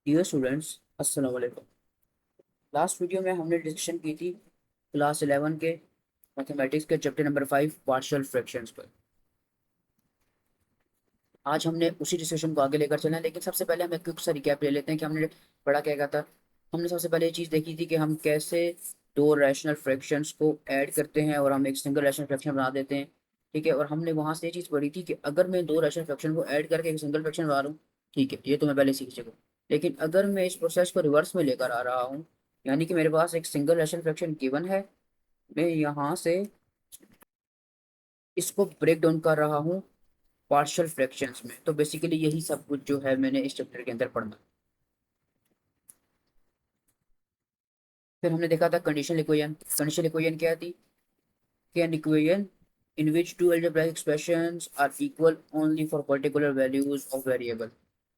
Dear students, अस्सलाम वालेकुम। Last video में हमने डिस्कशन की थी क्लास 11 के मैथमेटिक्स के चैप्टर नंबर 5 पार्शियल फ्रैक्शंस पर। आज हमने उसी डिस्कशन को आगे लेकर चलना है, लेकिन सबसे पहले हम एक क्विक सा रिकैप ले लेते हैं कि हमने पढ़ा क्या क्या था। हमने सबसे पहले ये चीज़ देखी थी कि हम कैसे दो रैशनल फ्रैक्शंस को ऐड करते हैं और हम एक सिंगल रैशनल फ्रैक्शन बना देते हैं। ठीक है, और हमने वहाँ से ये चीज़ पढ़ी थी कि अगर मैं दो रैशनल फ्रैक्शन को ऐड करके एक सिंगल फ्रैक्शन बना रहा हूँ, ठीक है, ये तो मैं पहले सीख चुका हूँ। लेकिन अगर मैं इस प्रोसेस को रिवर्स में लेकर आ रहा हूँ, यानी कि मेरे पास एक सिंगल रैशनल फ्रैक्शन गिवन है, मैं यहाँ से इसको ब्रेक डाउन कर रहा हूँ पार्शियल फ्रैक्शंस में। तो बेसिकली यही सब कुछ जो है मैंने इस चैप्टर के अंदर पढ़ना। फिर हमने देखा था कंडीशनल इक्वेशन। कंडीशनल इक्वेशन क्या थी? कि an equation in which two algebraic expressions are equal only for particular values of variable.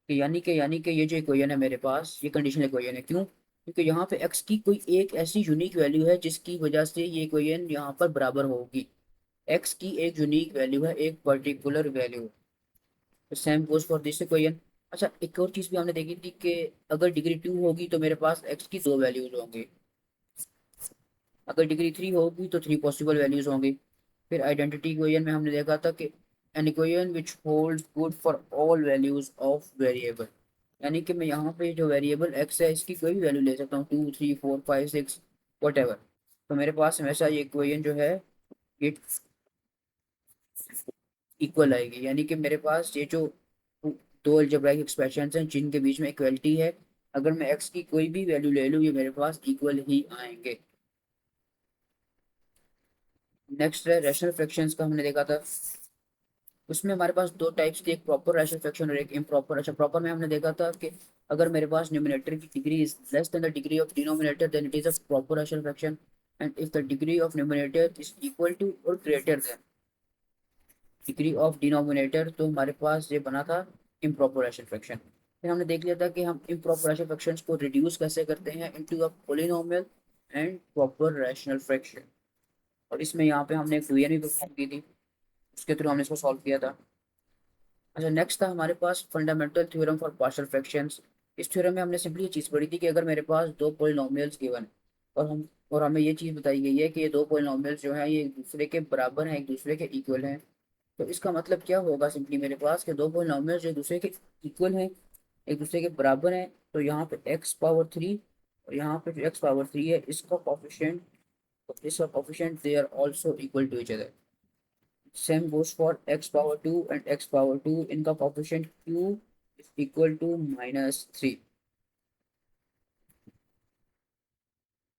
यानी कि ये जो इक्वेशन है मेरे पास, ये कंडीशनल इक्वेशन है। क्यों? क्योंकि यहाँ पे x की कोई एक ऐसी यूनिक वैल्यू है जिसकी वजह से ये इक्वेशन यहाँ पर बराबर होगी। x की एक यूनिक वैल्यू है, एक particular value. Same goes for this equation. अच्छा, एक और चीज भी हमने देखी थी कि अगर डिग्री 2 होगी तो मेरे पास x की दो वैल्यूज होंगी, अगर डिग्री 3 होगी तो थ्री पॉसिबल वैल्यूज होंगी। फिर आइडेंटिटी इक्वेशन में हमने देखा था कि an equation which holds good for all values of variable. यानी कि मैं यहाँ पे जो वेरिएबल x है इसकी कोई भी वैल्यू ले सकता हूँ, 2 3 4 5 6 वट एवर। तो मेरे पास हमेशा ये इक्वेशन जो है ये इक्वल आएगी। यानी कि मेरे पास ये जो दो अलजेब्राइक एक्सप्रेशंस हैं जिनके बीच में इक्वलिटी है, अगर मैं x की कोई भी वैल्यू ले लूँ ये मेरे पास इक्वल ही आएंगे। नेक्स्ट है रैशनल फ्रैक्शंस का, हमने देखा था उसमें हमारे पास दो टाइप्स थी, एक प्रॉपर रैशनल फ्रैक्शन और एक इम्प्रॉपर। अच्छा, प्रॉपर में हमने देखा था कि अगर मेरे पास न्यूमरेटर की degree is less than the degree of denominator then it is a proper rational fraction, and if the degree of numerator is equal to और greater than degree of denominator, तो हमारे पास ये बना था इम्प्रॉपर रैशनल फ्रैक्शन। फिर हमने देख लिया था कि हम इम्प्रॉपर रैशनल फ्रैक्शंस को रिड्यूस कैसे करते हैं into a polynomial and proper rational fraction. और इसमें यहाँ पे हमने एक डुएन भी परफॉर्म की थी, उसके थ्रू हमने इसको सॉल्व किया था। अच्छा, नेक्स्ट था हमारे पास fundamental theorem for partial fractions. इस थ्योरम में हमने सिंपली ये चीज़ पढ़ी थी कि अगर मेरे पास दो पोलिनोमियल्स गिवन है और हमें ये चीज़ बताई गई है कि ये दो पोलिनोमियल्स जो हैं ये एक दूसरे के बराबर हैं, एक दूसरे के इक्वल हैं, तो इसका मतलब क्या होगा सिंपली मेरे पास कि दो पोलिनोमियल्स जो एक दूसरे के इक्वल हैं, एक दूसरे के बराबर हैं, तो यहाँ पे एक्स पावर थ्री और यहाँ पे जो एक्स पावर थ्री है इसका coefficient they are also equal to each other. Same goes for x power two and x power two, इनका coefficient q is equal to -3।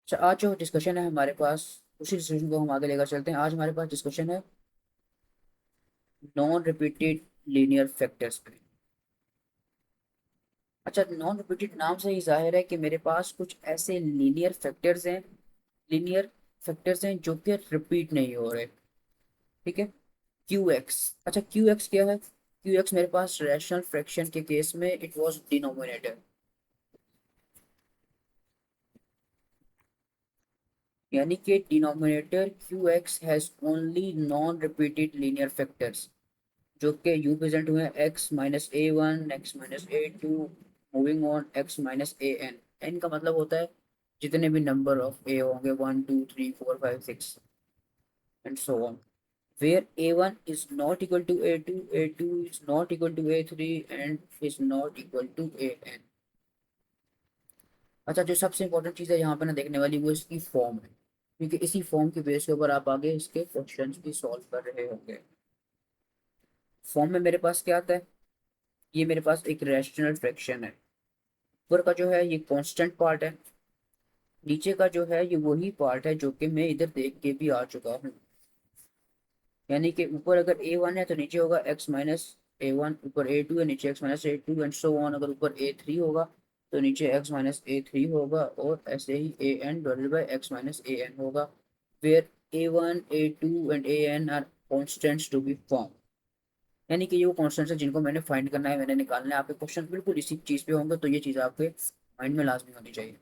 अच्छा, आज जो डिस्कशन है हमारे पास, उसी डिस्कशन को हम आगे लेकर चलते हैं। आज हमारे पास डिस्कशन है नॉन रिपीटेड लीनियर फैक्टर्स पे। अच्छा, नॉन रिपीटेड नाम से ही जाहिर है कि मेरे पास कुछ ऐसे लीनियर फैक्टर्स हैं जो कि रिपीट नहीं हो रहे। ठीक है, क्यू एक्स। अच्छा, क्यू एक्स क्या है? क्यू एक्स मेरे पास रैशनल फ्रैक्शन के केस में इट वाज डिनोमिनेटर, यानी कि denominator Q x has only non repeated linear factors जो कि यू प्रेजेंट हुए हैं x-a1 x-a2 moving on x-an। N का मतलब होता है जितने भी नंबर ऑफ ए होंगे, 1 2 3 4 5 6 and so on, where a1 is not equal to a2, a2 is not equal to a3 and is not equal to an। अच्छा, जो सबसे इंपॉर्टेंट चीज़ है यहाँ पे ना देखने वाली वो इसकी फॉर्म है, क्योंकि इसी फॉर्म के बेस के ऊपर आप आगे इसके क्वेश्चंस भी सॉल्व कर रहे होंगे। फॉर्म में मेरे पास क्या आता है? ये मेरे पास एक रैशनल फ्रैक्शन है। ऊपर का जो है ये कांस्टेंट पार्ट है, नीचे का जो है ये वही पार्ट है जो कि मैं इधर देख के भी आ चुका हूँ। यानी कि ऊपर अगर a1 है तो नीचे होगा x-a1, ऊपर a2 है नीचे x-a2 एंड सो ऑन। अगर ऊपर a3 होगा तो नीचे x-a3 होगा, और ऐसे ही an डिवाइडेड बाय x-an होगा, where a1 a2 and an are constants to be form. यानी कि ये वो कॉन्स्टेंट्स हैं जिनको मैंने फाइंड करना है, मैंने निकालना है। आपके क्वेश्चन बिल्कुल इसी चीज़ पे होंगे, तो ये चीज़ आपके माइंड में लाजमी होनी चाहिए।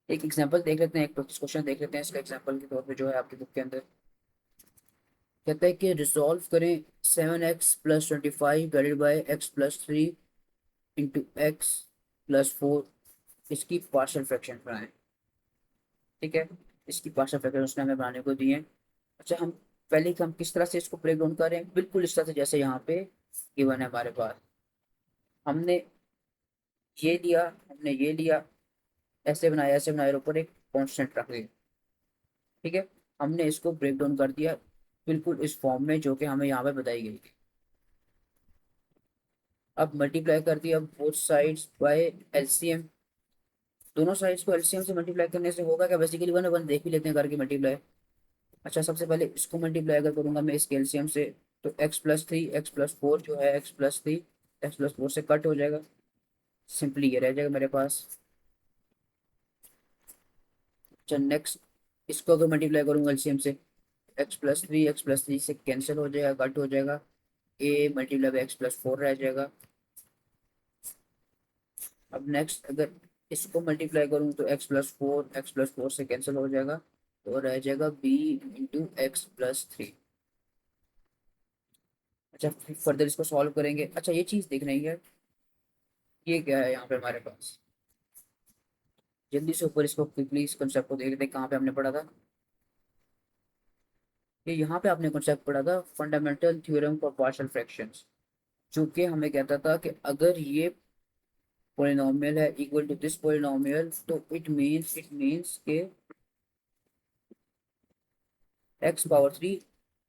एक एग्जांपल देख लेते हैं, एक प्रैक्टिस क्वेश्चन देख लेते हैं इसका एग्जांपल के तौर पे जो है आपकी बुक के अंदर। कहता है कि रिजॉल्व करें 7x + 25 divided by x + 3 into x +4 इसकी पार्शियल फ्रैक्शन बनाए। ठीक है, इसकी पार्शियल फ्रैक्शन उसने हमें बनाने को दिए। अच्छा, हम पहले हम किस तरह से इसको ब्रेक डाउन करें, बिल्कुल इस तरह से जैसे यहाँ पे गिवन है हमारे पास। हमने ये लिया, हमने ये लिया, ऐसे बनाया, ऐसे बनाया और ऊपर एक कांस्टेंट रख दिया। ठीक है, हमने इसको ब्रेक डाउन कर दिया बिल्कुल इस फॉर्म में जो कि हमें यहाँ पे बताई गई थी। अब मल्टीप्लाई कर दिया बोथ साइड्स बाय एलसीएम। दोनों साइड्स को एलसीएम से मल्टीप्लाई करने से होगा क्या, बेसिकली वन वन देख भी लेते हैं करके मल्टीप्लाई। अच्छा, सबसे पहले इसको मल्टीप्लाई अगर करूंगा मैं इसके एलसीएम से, तो x+3 x+4 जो है x+3 x+4 से कट हो जाएगा, सिंपली ये रह जाएगा मेरे पास। अच्छा नेक्स्ट, इसको अगर मल्टीप्लाई करूंगा एलसीएम से, x+3 से कैंसिल हो जाएगा, कट हो जाएगा, a मल्टीप्लाई बाई x+4 रह जाएगा। अब नेक्स्ट अगर इसको मल्टीप्लाई करूँ तो x+4 से कैंसिल हो जाएगा, तो रह जाएगा b × x+3। अच्छा, फिर फर्दर इसको सॉल्व करेंगे। अच्छा, ये चीज़ देख रही है, ये क्या है यहाँ पे हमारे पास, जल्दी से ऊपर इसको क्विकली इस कंसेप्ट को देख लेते हैं, कहाँ पे हमने पढ़ा था। ये यहाँ पे आपने कॉन्सेप्ट पढ़ा था, fundamental theorem for partial fractions, जो कि हमें कहता था कि अगर ये पोलिनोमियल है इक्वल टू दिस पोलिनोमियल, तो इट मीन्स के x⁻3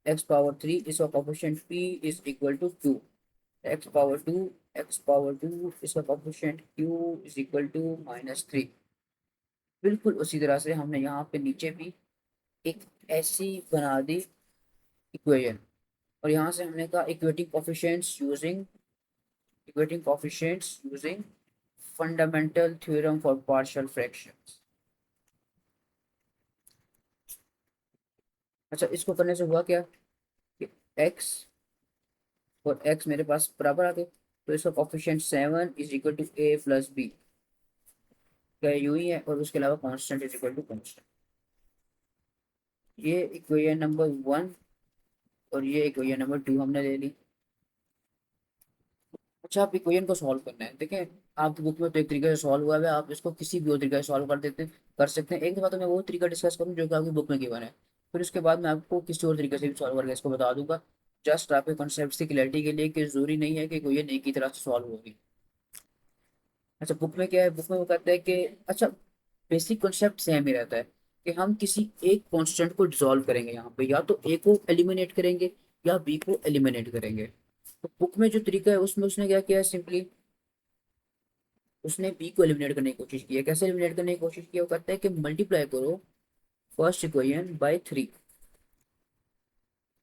x⁻3 इसका coefficient p is equal to 2, x⁻2 इसका coefficient q is equal to -3। बिल्कुल उसी तरह से हमने यहाँ पे नीचे भी एक ऐसी बना दी इक्वेशन, और यहाँ से हमने कहा equating coefficients using fundamental theorem for partial fractions. अच्छा, इसको करने से हुआ क्या कि x और x मेरे पास बराबर आ गए, तो इसका coefficient 7 is equal to a+b, क्या यूं ही है, और उसके अलावा constant is equal to constant. ये इक्वेशन नंबर 1 और ये इक्वेशन नंबर 2 हमने ले ली। अच्छा, आप इक्वेशन को सॉल्व करना है, देखें आपकी बुक में तो एक तरीके से सॉल्व हुआ है, आप इसको किसी भी और तरीके से सॉल्व कर सकते हैं। एक दफ़ा तो मैं वो तरीका डिस्कस करूँ जो कि आपकी बुक में गिवन है, फिर उसके बाद मैं आपको किसी और तरीके से भी सॉल्व करके इसको बता दूंगा, जस्ट आपके कॉन्सेप्ट की क्लैरिटी के लिए, कि जरूरी नहीं है कि इक्वेशन एक ही तरह से सॉल्व होगी। अच्छा, बुक में क्या है, बुक में वो कहता है कि अच्छा, बेसिक कॉन्सेप्ट सेम ही रहता है कि हम किसी एक कांस्टेंट को डिसॉल्व करेंगे, यहाँ पे या तो ए को एलिमिनेट करेंगे या बी को एलिमिनेट करेंगे। तो बुक में जो तरीका है उसमें उसने क्या किया है, सिंपली उसने बी को एलिमिनेट करने की कोशिश की है। कैसे एलिमिनेट करने की कोशिश की है, वो कहता है कि मल्टीप्लाई करो फर्स्ट इक्वेशन बाय 3।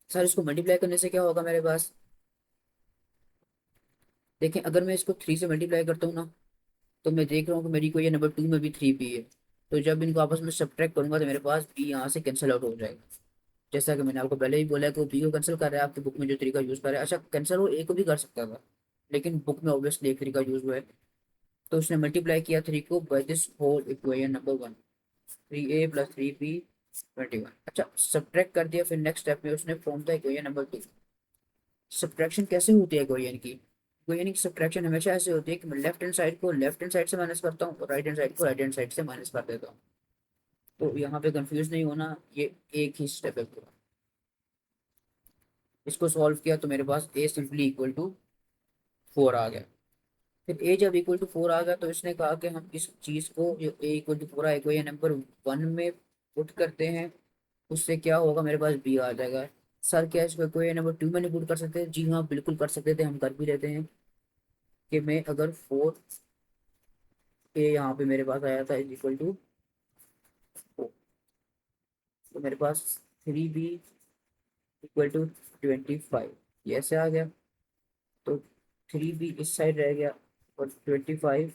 सर, इसको मल्टीप्लाई करने से क्या होगा मेरे पास, देखें अगर मैं इसको 3 से मल्टीप्लाई करता हूँ ना, तो मैं देख रहा हूँ कि मेरी इक्वेशन नंबर 2 में भी 3b है, तो जब इनको आपस में सब्ट्रैक्ट करूंगा तो मेरे पास बी यहाँ से कैंसिल आउट हो जाएगा। जैसा कि मैंने आपको पहले ही बोला है कि वो बी को कैंसिल कर रहा है, आपकी बुक में जो तरीका यूज कर रहा है। अच्छा, कैंसिल वो ए को भी कर सकता था, लेकिन बुक में ऑब्वियसली एक तरीका यूज हुआ है, तो उसने मल्टीप्लाई किया 3 को by this whole equation number 1, 3a + 3b = 21। अच्छा, सब्ट्रैक्ट कर दिया, फिर नेक्स्ट स्टेप में उसने फॉर्म था इक्वेशन नंबर 2। सब्ट्रैक्शन कैसे होती है इक्वेशन की, इक्वेशन की सब्ट्रैक्शन हमेशा ऐसे होती है कि मैं लेफ्ट हैंड साइड को लेफ्ट हैंड साइड से माइनस करता हूँ और राइट हैंड साइड को राइट हैंड साइड से माइनस कर देता हूँ। तो यहाँ पे कंफ्यूज नहीं होना, ये एक ही स्टेप है पूरा। इसको सॉल्व किया तो मेरे पास a सिंपली इक्वल टू 4 आ गया। फिर a जब इक्वल टू 4 आ गया, तो इसने कहा कि हम इस चीज़ को जो a इक्वल टू 4 है, ये नंबर 1 में पुट करते हैं, उससे क्या होगा, मेरे पास b आ जाएगा। सर, क्या इसको कोई नंबर 2 में नहीं पुट कर सकते, जी हाँ बिल्कुल कर सकते थे, हम कर भी लेते हैं कि मैं अगर 4a यहाँ पे मेरे पास आया था इज इक्वल टू 4, तो मेरे पास 3b इक्वल टू 25, ये ऐसे आ गया। तो 3b इस साइड रह गया, और 25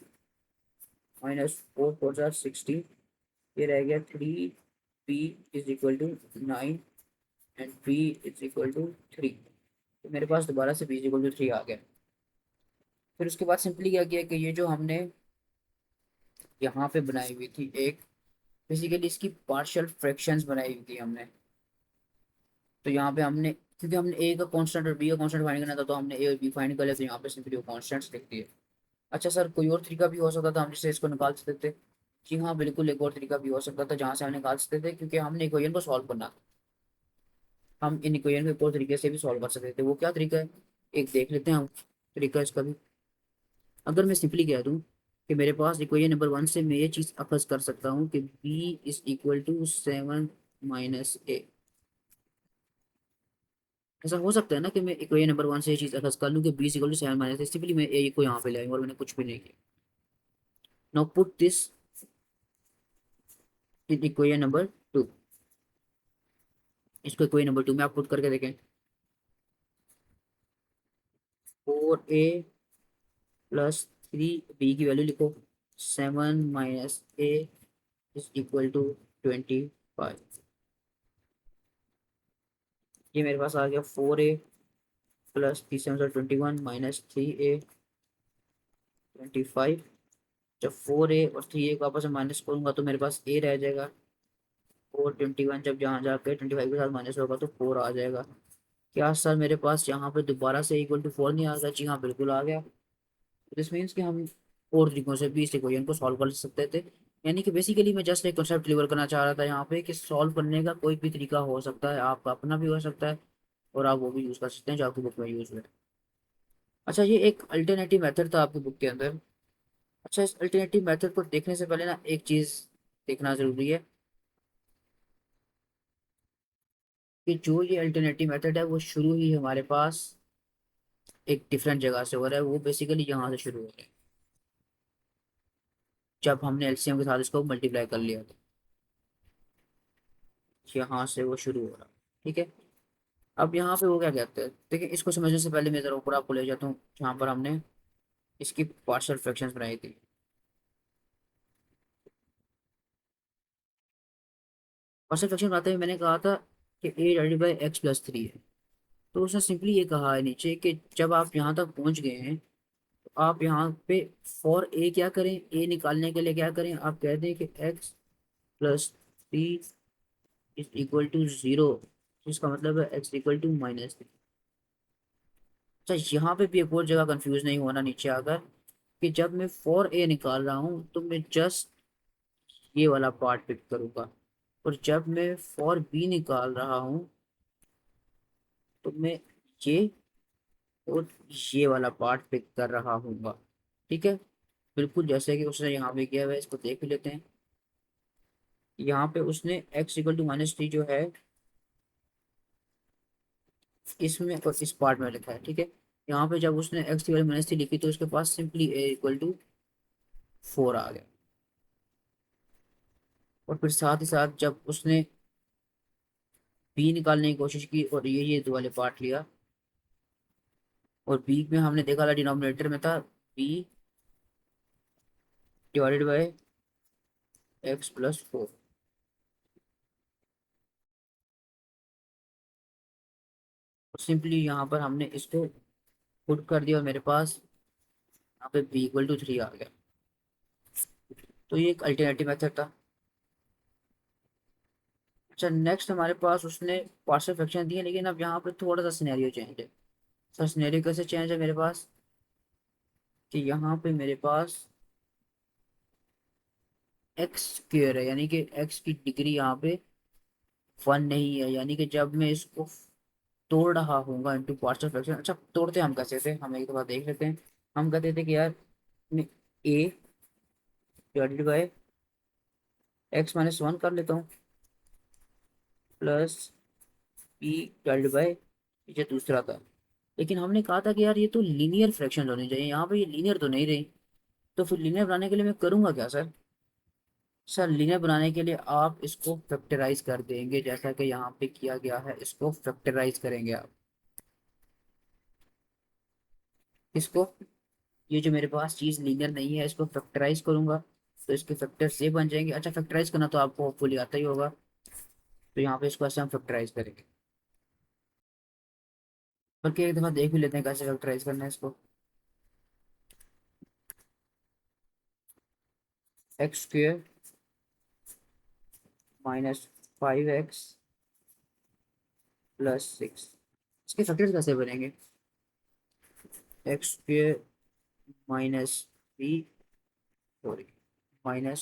-4 × 4 = 16, ये रह गया 3b is equal to 9 and b is equal to 3। तो मेरे पास दोबारा से b इज इक्वल टू 3 आ गया। फिर उसके बाद सिंपली क्या किया कि ये जो हमने यहाँ पे बनाई हुई थी एक, बेसिकली इसकी पार्शियल फ्रैक्शंस बनाई हुई थी हमने, तो यहाँ पे हमने, क्योंकि हमने ए का कांस्टेंट और बी का कांस्टेंट फाइंड करना था, तो हमने ए और बी फाइंड कर लिया, तो यहाँ पे सिंपली वो कांस्टेंट्स लिख दिए। अच्छा सर, कोई और तरीका भी हो सकता था हम जिससे इसको निकाल सकते थे? जी हाँ बिल्कुल, एक और तरीका भी हो सकता था जहाँ से हम निकाल सकते थे, क्योंकि हमने इक्वेशन को सॉल्व करना था। हम इन इक्वेशन को एक और तरीके से भी सॉल्व कर सकते थे। वो क्या तरीका है, एक देख लेते हैं हम तरीका इसका भी। अगर मैं सिंपली कह दूं कि मेरे पास इक्वेशन नंबर 1 से मैं ये चीज़ अखज़ कर सकता हूँ कि b is equal to 7 - a। ऐसा हो सकता है ना कि मैं इक्वेशन नंबर 1 से ये चीज़ अखज़ कर लूँ कि b is equal to 7 - a, simply मैं a को यहाँ पे ले आऊँ और मैंने कुछ भी नहीं किया। Now put this in equation number 2। इसको इक्वेशन नंबर 2 में आप पुट करके देखें। 4a + 3, b की वैल्यू लिखो। 7 - a इज इक्वल टू 25। ये मेरे पास आ गया 4a + 3 × 7 = 21 - 3a 25। जब 4a और 3a को आपस में माइनस करूंगा तो मेरे पास a रह जाएगा। 4 21 जब जहाँ जाके 25 के साथ माइनस होगा तो 4 आ जाएगा। क्या सर मेरे पास यहाँ पे दोबारा से इक्वल टू 4 नहीं आ गया? जी हाँ बिल्कुल आ गया। दिस मीन्स कि हम और तरीकों से भी इस इक्वेशन को सॉल्व कर सकते थे। यानी कि बेसिकली मैं जस्ट एक कॉन्सेप्ट डिलीवर करना चाह रहा था यहाँ पे कि सॉल्व करने का कोई भी तरीका हो सकता है, आपका अपना भी हो सकता है और आप वो भी यूज़ कर सकते हैं जो आपकी बुक में यूज़ हुआ है। अच्छा, ये एक अल्टरनेटिव मेथड था आपकी बुक के अंदर। अच्छा, इस अल्टरनेटिव मेथड को देखने से पहले ना एक चीज़ देखना ज़रूरी है कि जो ये अल्टरनेटिव मेथड है वो शुरू ही हमारे पास एक डिफरेंट जगह से हो रहा है। वो बेसिकली यहाँ से शुरू हो रहा है जब हमने एलसीएम के साथ इसको मल्टीप्लाई कर लिया था। यहाँ से वो शुरू हो रहा है। ठीक है। अब यहाँ पे वो क्या कहते हैं, देखिए इसको समझने से पहले मैं ज़रा ऊपर आपको ले जाता हूँ जहाँ पर हमने इसकी पार्शियल फ्रैक्शंस बनाई थी। पार्शियल फ्रैक्शन बनाते हुए मैंने कहा था कि a/(x + 3) है। तो उसने सिंपली ये कहा है नीचे कि जब आप यहाँ तक पहुँच गए हैं तो आप यहाँ पे फॉर ए क्या करें, ए निकालने के लिए क्या करें, आप कह दें कि x + 3 इज इक्वल टू 0। इसका मतलब है x = -3। अच्छा, यहाँ पे भी एक और जगह कंफ्यूज नहीं होना नीचे आकर कि जब मैं फॉर ए निकाल रहा हूँ तो मैं जस्ट ये वाला पार्ट पिक करूंगा, और जब मैं फॉर बी निकाल रहा हूँ तो मैं ये और ये वाला पार्ट पिक कर रहा हूँगा। ठीक है, बिल्कुल जैसे कि उसने यहाँ पे किया हुआ है, इसको देख लेते हैं। यहाँ पे उसने x = -3 जो है इसमें और इस पार्ट में लिखा है। ठीक है, यहाँ पे जब उसने x = -3 लिखी तो उसके पास सिंपली a = 4 आ गया। और फिर साथ ही साथ जब उसने b निकालने की कोशिश की और ये दो वाले पार्ट लिया, और b में हमने देखा था डिनोमिनेटर में था b/(x + 4)। सिंपली यहाँ पर हमने इसको पुट कर दिया और मेरे पास यहाँ पे b = 3 आ गया। तो ये एक अल्टरनेटिव मेथड था। अच्छा, नेक्स्ट हमारे पास उसने पार्शियल फ्रैक्शन दिए, लेकिन अब यहाँ पे थोड़ा सा सिनेरियो चेंज है। सर सिनेरियो कैसे चेंज है मेरे पास, कि यहाँ पे मेरे पास x² है, यानी कि x की डिग्री यहाँ पे 1 नहीं है। यानी कि जब मैं इसको तोड़ रहा हूँ इंटू पार्शियल फ्रैक्शन। अच्छा, तोड़ते हम कैसे थे, हम एक दफा देख लेते हैं। हम कहते थे कि यार मैं a/(x - 1) कर लेता हूँ, प्लस b/, ये दूसरा था। लेकिन हमने कहा था कि यार ये तो लीनियर फ्रैक्शन होने चाहिए, यहाँ पे ये लीनियर तो नहीं रही। तो फिर लीनियर बनाने के लिए मैं करूँगा क्या सर? सर लीनियर बनाने के लिए आप इसको फैक्टराइज कर देंगे, जैसा कि यहाँ पे किया गया है। इसको फैक्टराइज करेंगे आप इसको, ये जो मेरे पास चीज़ लीनियर नहीं है इसको फैक्टराइज करूंगा तो इसके फैक्टर्स ये बन जाएंगे। अच्छा, फैक्टराइज करना तो आपको होपफुली आता ही होगा। तो यहाँ पे इसको ऐसे हम फैक्टराइज करेंगे, बल्कि एक दफ़ा देख भी लेते हैं कैसे फैक्टराइज करना है इसको। x² -5x + 6, इसके फैक्टर्स कैसे बनेंगे? x² B sorry minus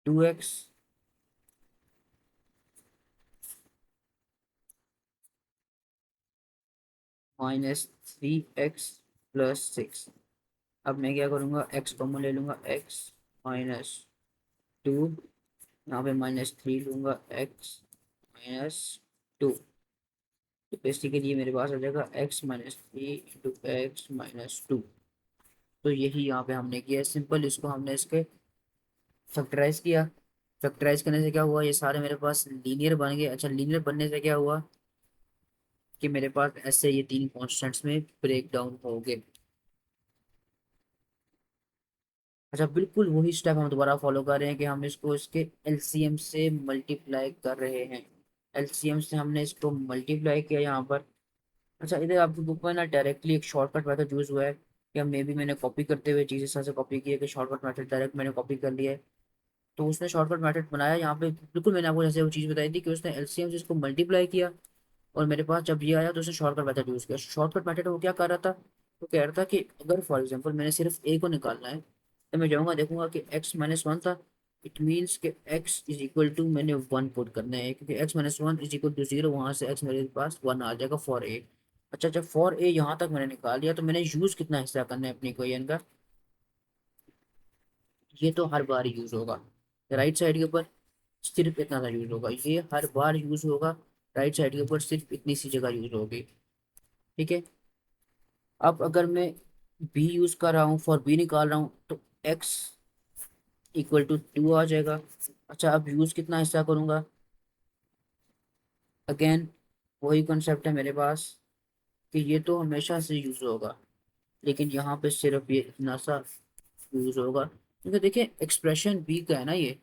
2x minus 3x+6। अब मैं क्या करूँगा, x कॉमन ले लूँगा, x -2, यहाँ पे -3 लूँगा, x -2। तो बेसिकली मेरे पास आ जाएगा x -3 × x -2। तो यही यहाँ पे हमने किया है सिंपल, इसको हमने इसके फैक्टराइज किया। फैक्टराइज करने से क्या हुआ, ये सारे मेरे पास लीनियर बन गए। अच्छा, लीनियर बनने से क्या हुआ कि मेरे पास ऐसे ये तीन कॉन्स्टेंट्स में ब्रेक डाउन हो गए। अच्छा, बिल्कुल वही स्टेप हम दोबारा फॉलो कर रहे हैं कि हम इसको इसके एलसीएम से मल्टीप्लाई कर रहे हैं। एलसीएम से हमने इसको मल्टीप्लाई किया यहाँ पर। अच्छा, इधर आपकी बुक में ना डायरेक्टली एक शॉर्टकट मेथड यूज हुआ है, या मे बी मैंने कॉपी करते हुए चीज़ें से कॉपी की है कि शॉर्टकट मेथड डायरेक्ट मैंने कॉपी कर लिया है। तो उसने शॉर्टकट मेथड बनाया यहाँ पे, बिल्कुल मैंने आपको जैसे वो चीज़ बताई थी कि उसने एलसीएम से इसको मल्टीप्लाई किया, और मेरे पास जब ये आया तो उसने शॉर्टकट मेथड यूज़ किया। शॉर्टकट मेथड वो क्या कर रहा था, वो कह रहा था कि अगर फॉर एग्जांपल मैंने सिर्फ ए को निकालना है, तो मैं जाऊँगा देखूंगा कि x-1 था। इट मीन्स कि x मैंने 1 पुट करना है, क्योंकि x-1 = 0, वहाँ से x मेरे पास 1 आ जाएगा फॉर ए। अच्छा, जब फॉर ए यहाँ तक मैंने निकाल लिया, तो मैंने यूज़ कितना हिस्सा करना है अपनी इक्वेशन का, ये तो हर बार यूज़ होगा। राइट साइड के ऊपर सिर्फ इतना सा यूज़ होगा, ये हर बार यूज़ होगा। राइट साइड के ऊपर सिर्फ इतनी सी जगह यूज़ होगी। ठीक है। अब अगर मैं बी यूज कर रहा हूँ, फॉर बी निकाल रहा हूँ, तो x = 2 आ जाएगा। अच्छा, अब यूज कितना हिस्सा करूंगा, अगेन वही कॉन्सेप्ट है मेरे पास कि ये तो हमेशा से यूज होगा, लेकिन यहाँ पे सिर्फ ये इतना सा यूज होगा, क्योंकि देखिए एक्सप्रेशन बी का है ना ये,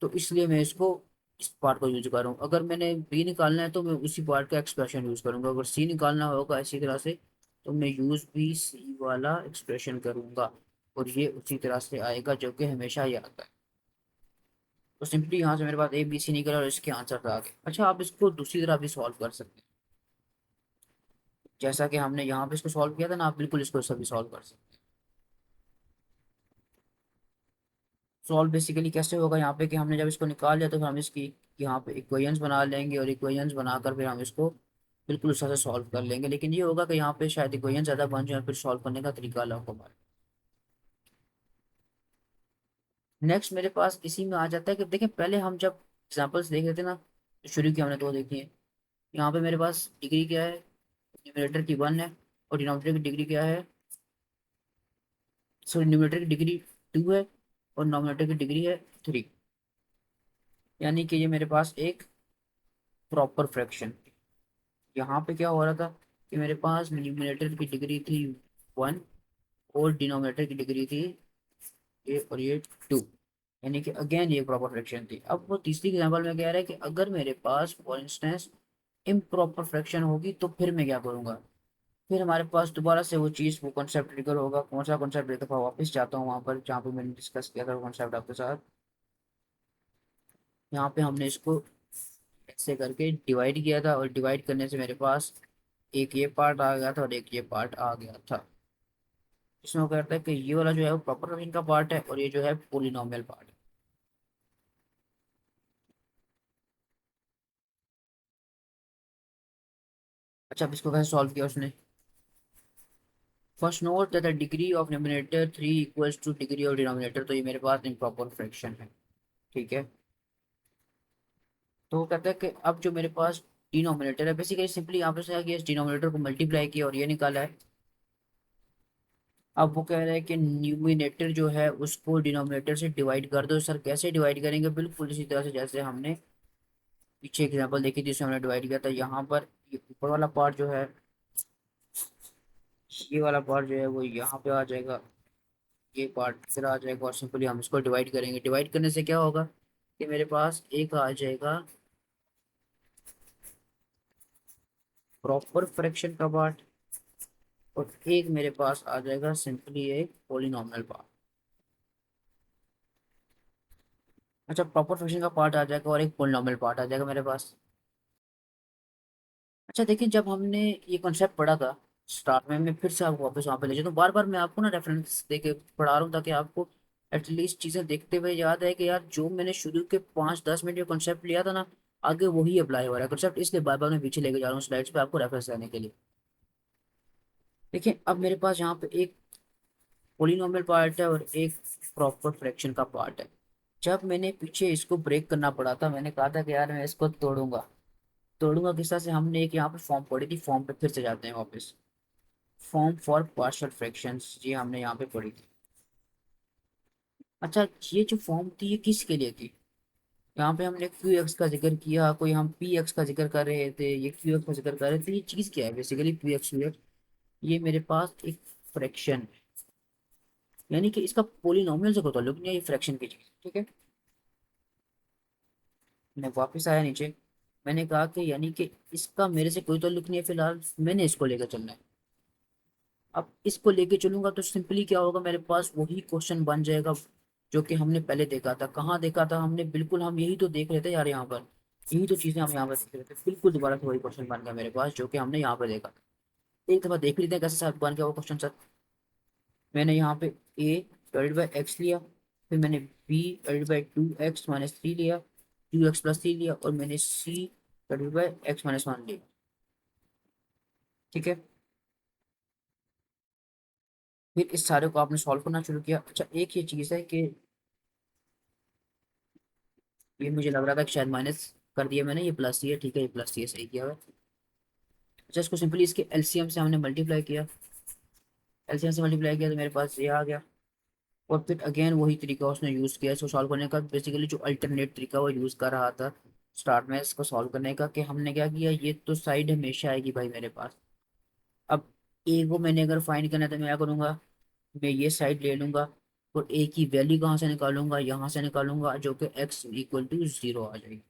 तो इसलिए मैं इसको इस पार्ट को यूज कर रहा हूँ। अगर मैंने बी निकालना है तो मैं उसी पार्ट का एक्सप्रेशन यूज करूंगा, अगर सी निकालना होगा इसी तरह से, तो मैं यूज भी सी वाला एक्सप्रेशन करूंगा, और ये उसी तरह से आएगा जो कि हमेशा ही आता है। तो सिंपली यहाँ से मेरे पास ए बी सी निकला और इसके आंसर आ गए। अच्छा, आप इसको दूसरी तरह भी सॉल्व कर सकते हैं, जैसा कि हमने यहाँ पे इसको सॉल्व किया था ना, आप बिल्कुल इसको सभी सॉल्व कर सकते हैं। सॉल्व बेसिकली कैसे होगा यहाँ पे कि हमने जब इसको निकाल लिया, तो फिर हम इसकी यहाँ पे इक्वेशंस बना लेंगे, और इक्वेशंस बनाकर फिर हम इसको बिल्कुल उस तरह से सॉल्व कर लेंगे। लेकिन ये होगा कि यहाँ पे शायद इक्वेशन ज़्यादा बन जाए और फिर सॉल्व करने का तरीका अलग होगा। नेक्स्ट मेरे पास इसी में आ जाता है कि देखें, पहले हम जब एग्जाम्पल्स देख रहे थे ना, तो शुरू की हमने दो देखी है। यहाँ पे मेरे पास डिग्री क्या है, न्यूमरेटर की 1 है, और डिनोमिनेटर की डिग्री क्या है, सॉरी न्यूमरेटर की डिग्री 2 है, और नोमिनेटर की डिग्री है 3। यानी कि ये मेरे पास एक प्रॉपर फ्रैक्शन। यहाँ पे क्या हो रहा था कि मेरे पास न्यूमरेटर की डिग्री थी 1, और डिनोमिनेटर की डिग्री थी ये, और ये 2। यानी कि अगेन ये प्रॉपर फ्रैक्शन थी। अब वो तीसरी एग्जांपल में कह रहा है कि अगर मेरे पास फॉर इंस्टेंस इम्प्रॉपर फ्रैक्शन होगी, तो फिर मैं क्या करूँगा। फिर हमारे पास दोबारा से वो चीज़, वो कॉन्सेप्ट ट्रिगर होगा। कौन सा कॉन्सेप्ट, एक दफ़ा वापस जाता हूँ वहाँ पर जहाँ पे मैंने डिस्कस किया था वो कॉन्सेप्ट आपके साथ। यहाँ पे हमने इसको ऐसे करके डिवाइड किया था, और डिवाइड करने से मेरे पास एक ये पार्ट आ गया था और एक ये पार्ट आ गया था। इसमें वो कहता है कि ये वाला जो है वो प्रॉपर फ्रैक्शन का पार्ट है, और ये जो है पोलिनोमियल पार्ट है। अच्छा, अब इसको कैसे सॉल्व किया उसने। First note that the degree of numerator 3 equals two degree of denominator, तो ये मेरे पास इम्प्रॉपर फ्रैक्शन है। ठीक है। तो वो कहता है कि अब जो मेरे पास डिनोमिनेटर है, बेसिकली सिंपली यहाँ पे से इस डिनोमिनेटर को मल्टीप्लाई किया और ये निकाला है। अब वो कह रहा है कि न्यूमिनेटर जो है उसको डिनोमिनेटर से डिवाइड कर दो। सर कैसे डिवाइड करेंगे, बिल्कुल इसी तरह से जैसे हमने पीछे एग्जांपल देखी थी, जिसमें हमने डिवाइड किया था। यहाँ पर ये ऊपर वाला पार्ट जो है, ये वाला पार्ट जो है वो यहाँ पे आ जाएगा, ये पार्ट फिर आ जाएगा, और सिंपली हम इसको डिवाइड करेंगे। डिवाइड करने से क्या होगा कि मेरे पास एक आ जाएगा प्रॉपर फ्रैक्शन का पार्ट, और एक मेरे पास आ जाएगा सिंपली एक पॉलिनॉमियल पार्ट। अच्छा, प्रॉपर फ्रैक्शन का पार्ट आ जाएगा और एक पॉलिनॉमियल पार्ट आ जाएगा मेरे पास। अच्छा देखिए, जब हमने ये कॉन्सेप्ट पढ़ा था, स्टार्ट में मैं फिर से आपको वापस वहाँ पे ले जाता हूँ। बार बार मैं आपको ना रेफरेंस दे के पढ़ा रहा हूँ ताकि आपको एटलीस्ट चीज़ें देखते हुए याद है कि यार जो मैंने शुरू के 5-10 मिनट में कॉन्सेप्ट लिया था ना, आगे वही अप्लाई हो रहा है कॉन्सेप्ट, इसलिए बार बार मैं पीछे लेके जा रहा हूँ स्लाइड्स पे आपको रेफरेंस देने के लिए। देखिए अब मेरे पास यहाँ पे एक पोलिनोमियल पार्ट है और एक प्रॉपर फ्रैक्शन का पार्ट है। जब मैंने पीछे इसको ब्रेक करना पड़ा था, मैंने कहा था कि यार मैं इसको तोड़ूंगा। तोड़ूंगा किस तरह से, हमने एक यहाँ पे फॉर्म पढ़ी थी, फॉर्म पे फिर से जाते हैं वापस। फॉर्म फॉर पार्शियल फ्रैक्शंस, ये हमने यहाँ पे पढ़ी थी। अच्छा, ये जो फॉर्म थी ये किसके लिए थी? यहाँ पे हमने क्यू एक्स का जिक्र किया, कोई हम पी एक्स का जिक्र कर रहे थे, ये क्यू एक्स का जिक्र कर रहे थे। ये चीज़ क्या है basically P x Q x? ये मेरे पास एक फ्रैक्शन, यानी कि इसका पोलिनोमियल से कोई ताल्लुक नहीं है, ये फ्रैक्शन की चीज़, ठीक है। मैं वापस आया नीचे, मैंने कहा कि यानी कि इसका मेरे से कोई ताल्लुक नहीं है फिलहाल, मैंने इसको लेकर चलना है। अब इसको लेके चलूंगा तो सिंपली क्या होगा, मेरे पास वही क्वेश्चन बन जाएगा जो कि हमने पहले देखा था। कहाँ देखा था हमने? बिल्कुल हम यही तो देख रहे थे यार, यहाँ पर यही तो चीजें हम यहाँ पर देख रहे थे। बिल्कुल दोबारा से वही क्वेश्चन बन गया मेरे पास जो कि हमने यहाँ पर देखा था। एक दफा देख लेते हैं कैसे सर बन गया वो क्वेश्चन सर। मैंने यहाँ पे ए डिवाइड बाई एक्स लिया, फिर मैंने बी डिवाइड बाई 2x - 3 लिया, 2x + 3 लिया, और मैंने सी डिवाइड बाई x - 1 लिया, ठीक है। फिर इस सारे को आपने सॉल्व करना शुरू किया। अच्छा एक ये चीज़ है कि ये मुझे लग रहा था कि शायद माइनस कर दिया मैंने, ये प्लस ही है, ठीक है, ये प्लस ही है, सही किया हुआ है। अच्छा इसको सिंपली इसके एलसीएम से हमने मल्टीप्लाई किया, एलसीएम से मल्टीप्लाई किया तो मेरे पास ये आ गया। और फिर अगेन वही तरीका उसने यूज़ किया इसको सॉल्व करने का, बेसिकली जो अल्टरनेट तरीका वो यूज़ कर रहा था स्टार्ट में इसको सॉल्व करने का, कि हमने क्या किया, ये तो साइड हमेशा आएगी भाई मेरे पास। अब ए को मैंने अगर फाइंड करना है तो मैं क्या करूँगा, मैं ये साइड ले लूंगा और ए की वैल्यू कहाँ से निकालूंगा, यहाँ से निकालूंगा, जो कि x = 0 आ जाएगी।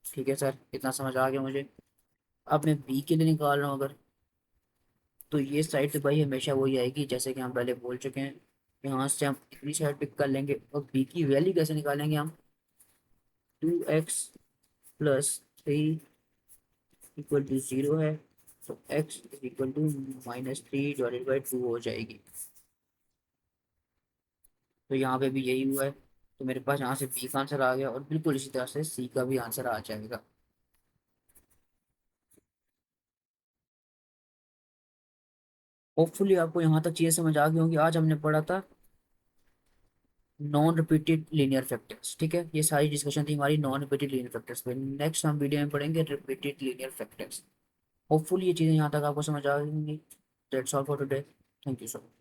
ठीक है सर, इतना समझ आ गया मुझे। अब मैं बी के लिए निकाल रहा हूँ अगर, तो ये साइड तो भाई हमेशा वही आएगी जैसे कि हम पहले बोल चुके हैं। यहाँ से हम इतनी साइड पिक कर लेंगे, और बी की वैल्यू कैसे निकालेंगे हम, 2x + 3 = 0 है, तो x = -3 / 2 हो जाएगी। तो यहाँ पे भी यही हुआ है, तो मेरे पास यहाँ से बी का आंसर आ गया, और बिल्कुल इसी तरह से सी का भी आंसर आ जाएगा। होपफुली आपको यहाँ तक चीज़ें समझ आ गई होंगी। आज हमने पढ़ा था नॉन रिपीटेड लीनियर फैक्टर्स, ठीक है, ये सारी डिस्कशन थी हमारी नॉन रिपीटेड लीनियर फैक्टर्स पे। नेक्स्ट हम वीडियो में पढ़ेंगे रिपीटेड लीनियर फैक्टर्स। होपफुली ये चीज़ें यहाँ तक आपको समझ आ गई होंगी। That's all for today, thank you so much.